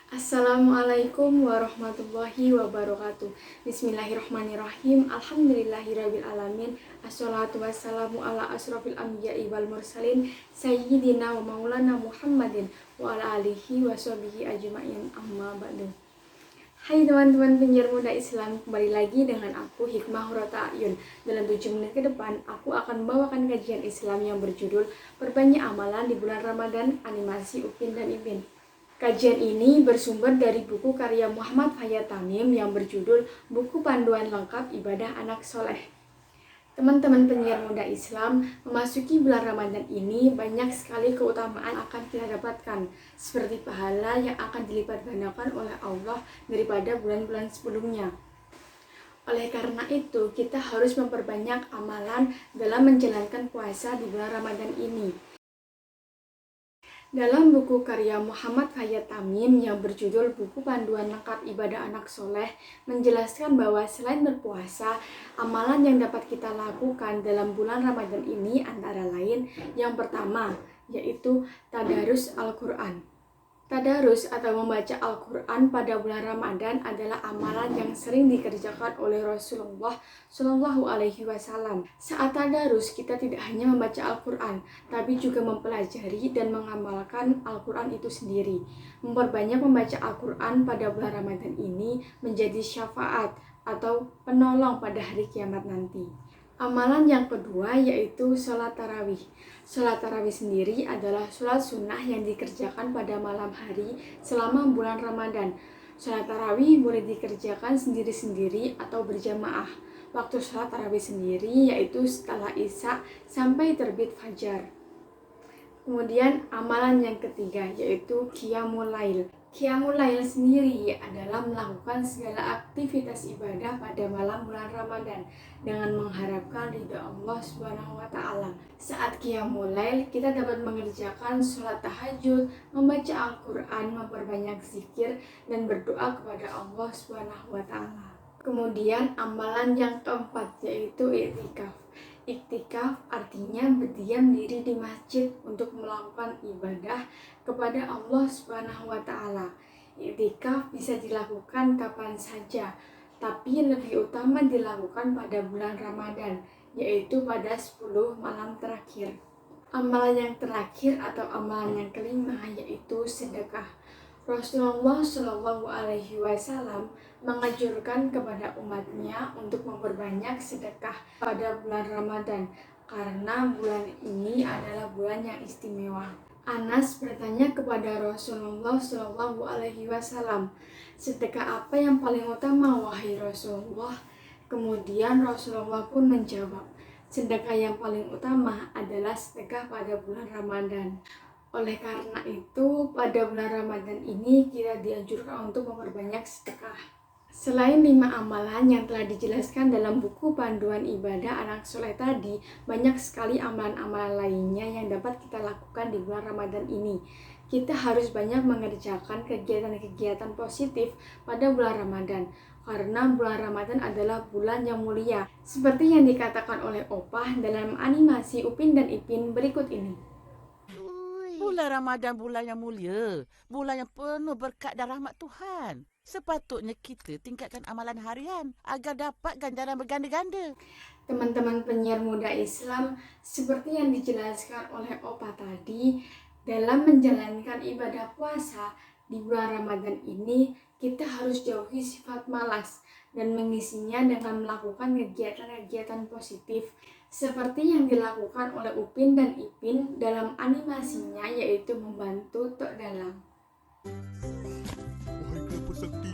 Assalamualaikum warahmatullahi wabarakatuh. Bismillahirrahmanirrahim. Alhamdulillahirrabbilalamin. Assalatu wassalamu ala asrofil anbiya'i wal mursalin Sayyidina wa maulana Muhammadin wa ala alihi wa sahbihi ajma'in, amma ba'du. Hai teman-teman penyiar muda Islam, kembali lagi dengan aku Hikmah Hurrata Ayun. Dalam 7 menit ke depan, aku akan membawakan kajian Islam yang berjudul Perbanyak Amalan di Bulan Ramadan, animasi Upin dan Ipin. Kajian ini bersumber dari buku karya Muhammad Fayyad Tamim yang berjudul Buku Panduan Lengkap Ibadah Anak Soleh. Teman-teman penyiar muda Islam, memasuki bulan Ramadan ini banyak sekali keutamaan akan kita dapatkan, seperti pahala yang akan dilipat gandakan oleh Allah daripada bulan-bulan sebelumnya. Oleh karena itu, kita harus memperbanyak amalan dalam menjalankan puasa di bulan Ramadan ini. Dalam buku karya Muhammad Fayyad Tamim yang berjudul Buku Panduan Lengkap Ibadah Anak Soleh menjelaskan bahwa selain berpuasa, amalan yang dapat kita lakukan dalam bulan Ramadan ini antara lain yang pertama, yaitu tadarus Al-Quran. Tadarus atau membaca Al-Quran pada bulan Ramadan adalah amalan yang sering dikerjakan oleh Rasulullah Shallallahu Alaihi Wasallam. Saat tadarus, kita tidak hanya membaca Al-Quran, tapi juga mempelajari dan mengamalkan Al-Quran itu sendiri. Memperbanyak membaca Al-Quran pada bulan Ramadan ini menjadi syafaat atau penolong pada hari kiamat nanti. Amalan yang kedua yaitu sholat tarawih. Sholat tarawih sendiri adalah sholat sunnah yang dikerjakan pada malam hari selama bulan Ramadan. Sholat tarawih boleh dikerjakan sendiri-sendiri atau berjamaah. Waktu sholat tarawih sendiri yaitu setelah Isya sampai terbit fajar. Kemudian amalan yang ketiga yaitu Qiyamul Lail. Qiyamul Lail sendiri adalah melakukan segala aktivitas ibadah pada malam bulan Ramadan dengan mengharapkan ridha Allah Subhanahu wa taala. Saat Qiyamul Lail, kita dapat mengerjakan sholat tahajud, membaca Al-Qur'an, memperbanyak zikir dan berdoa kepada Allah Subhanahu wa taala. Kemudian amalan yang keempat yaitu i'tikaf. Iktikaf artinya berdiam diri di masjid untuk melakukan ibadah kepada Allah Subhanahu wa taala. Iktikaf bisa dilakukan kapan saja, tapi lebih utama dilakukan pada bulan Ramadan, yaitu pada 10 malam terakhir. Amalan yang terakhir atau amalan yang kelima yaitu sedekah. Rasulullah Shallallahu Alaihi Wasallam menganjurkan kepada umatnya untuk memperbanyak sedekah pada bulan Ramadan karena bulan ini adalah bulan yang istimewa. Anas bertanya kepada Rasulullah Shallallahu Alaihi Wasallam, sedekah apa yang paling utama wahai Rasulullah? Kemudian Rasulullah pun menjawab, sedekah yang paling utama adalah sedekah pada bulan Ramadan. Oleh karena itu, pada bulan Ramadan ini kita dianjurkan untuk memperbanyak sedekah. Selain 5 amalan yang telah dijelaskan dalam buku Panduan Ibadah Anak Soleh tadi, banyak sekali amalan-amalan lainnya yang dapat kita lakukan di bulan Ramadan ini. Kita harus banyak mengerjakan kegiatan-kegiatan positif pada bulan Ramadan, karena bulan Ramadan adalah bulan yang mulia. Seperti yang dikatakan oleh Opah dalam animasi Upin dan Ipin berikut ini. Bulan Ramadan bulan yang mulia, bulan yang penuh berkat dan rahmat Tuhan. Sepatutnya kita tingkatkan amalan harian agar dapat ganjaran berganda-ganda. Teman-teman penyiar muda Islam, seperti yang dijelaskan oleh Opa tadi, dalam menjalankan ibadah puasa di bulan Ramadan ini, kita harus jauhi sifat malas dan mengisinya dengan melakukan kegiatan-kegiatan positif seperti yang dilakukan oleh Upin dan Ipin dalam animasinya, yaitu membantu Tok Dalam. Wahai kelapa sakti,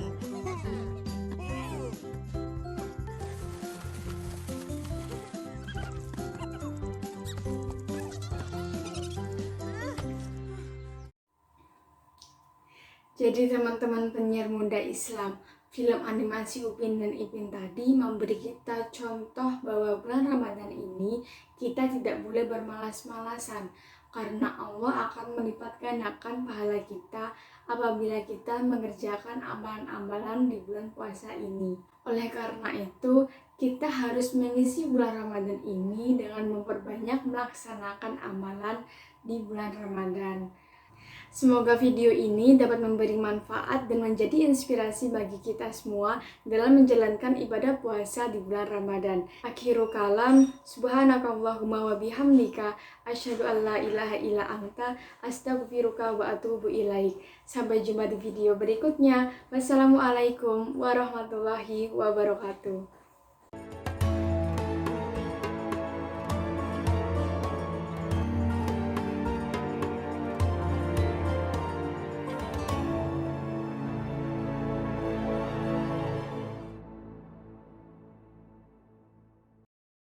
Jadi teman-teman penyiar muda Islam, film animasi Upin dan Ipin tadi memberi kita contoh bahwa bulan Ramadan ini kita tidak boleh bermalas-malasan karena Allah akan melipat gandakan pahala kita apabila kita mengerjakan amalan-amalan di bulan puasa ini. Oleh karena itu, kita harus mengisi bulan Ramadan ini dengan memperbanyak melaksanakan amalan di bulan Ramadan. Semoga video ini dapat memberi manfaat dan menjadi inspirasi bagi kita semua dalam menjalankan ibadah puasa di bulan Ramadan. Akhirul kalam, subhanakallahumma wa bihamdika, asyhadu an la ilaha illa anta, astaghfiruka wa atubu ilaik. Sampai jumpa di video berikutnya. Wassalamualaikum warahmatullahi wabarakatuh.